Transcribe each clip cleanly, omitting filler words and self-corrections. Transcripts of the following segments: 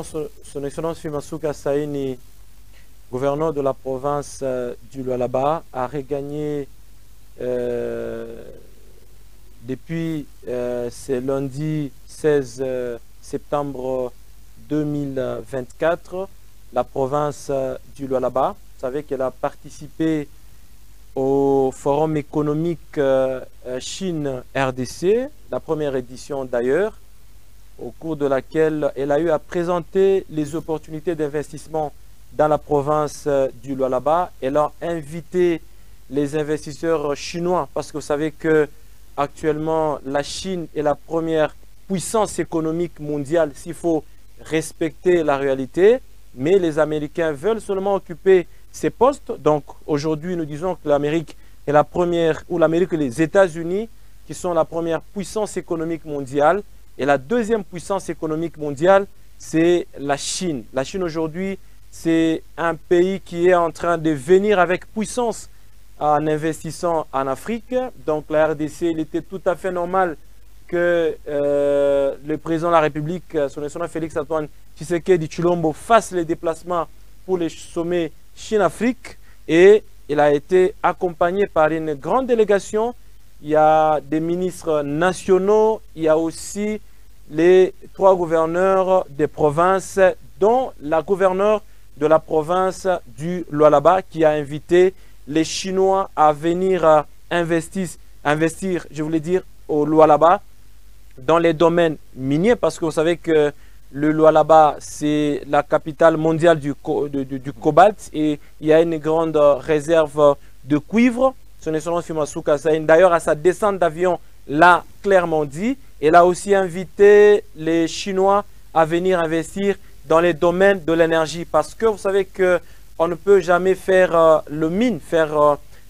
Son Excellence Fimassouka Saini, gouverneur de la province du Lualaba, a regagné depuis ce lundi 16 septembre 2024 la province du Lualaba. Vous savez qu'elle a participé au Forum économique Chine-RDC, la première édition d'ailleurs, au cours de laquelle elle a eu à présenter les opportunités d'investissement dans la province du Lualaba. Elle a invité les investisseurs chinois parce que vous savez que actuellement la Chine est la première puissance économique mondiale s'il faut respecter la réalité, mais les Américains veulent seulement occuper ces postes. Donc aujourd'hui nous disons que l'Amérique est la première, ou l'Amérique et les États-Unis qui sont la première puissance économique mondiale. Et la deuxième puissance économique mondiale, c'est la Chine. La Chine aujourd'hui, c'est un pays qui est en train de venir avec puissance en investissant en Afrique. Donc la RDC, il était tout à fait normal que le président de la République, son excellence Félix Antoine Tshisekedi Tshilombo, fasse les déplacements pour les sommets Chine-Afrique. Et il a été accompagné par une grande délégation. Il y a des ministres nationaux, il y a aussi les 3 gouverneurs des provinces, dont la gouverneure de la province du Lualaba qui a invité les Chinois à venir investir, je voulais dire, au Lualaba dans les domaines miniers, parce que vous savez que le Lualaba, c'est la capitale mondiale du cobalt et il y a une grande réserve de cuivre. Son Excellence Fimassouka Saini, d'ailleurs, à sa descente d'avion, l'a clairement dit. Elle a aussi invité les Chinois à venir investir dans les domaines de l'énergie. Parce que vous savez qu'on ne peut jamais faire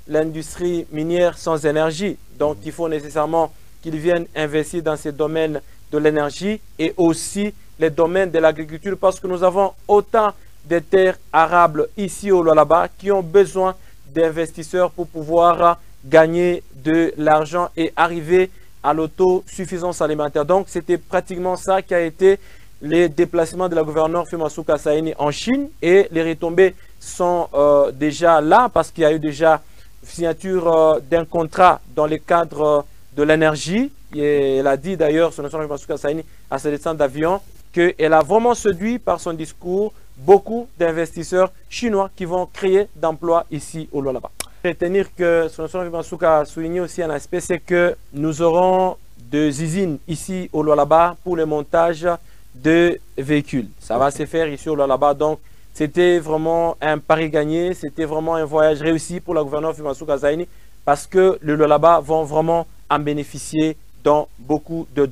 l'industrie minière sans énergie. Donc, il faut nécessairement qu'ils viennent investir dans ces domaines de l'énergie et aussi les domaines de l'agriculture. Parce que nous avons autant de terres arables ici au Lualaba qui ont besoin d'investisseurs pour pouvoir gagner de l'argent et arriver à l'autosuffisance alimentaire. Donc, c'était pratiquement ça qui a été les déplacements de la gouverneure Fimassouka Saini en Chine. Et les retombées sont déjà là parce qu'il y a eu déjà signature d'un contrat dans le cadre de l'énergie. Et elle a dit d'ailleurs, son excellence Fimassouka Saini, à sa descente d'avion, qu'elle a vraiment séduit par son discours beaucoup d'investisseurs chinois qui vont créer d'emplois ici au Lualaba. Retenir que son excellence Fimassouka a souligné aussi un aspect, c'est que nous aurons des usines ici au Lualaba pour le montage de véhicules. Ça va se faire ici au Lualaba. Donc, c'était vraiment un pari gagné, c'était vraiment un voyage réussi pour la gouverneure Fimassouka Saini parce que le Lualaba vont vraiment en bénéficier dans beaucoup de domaines.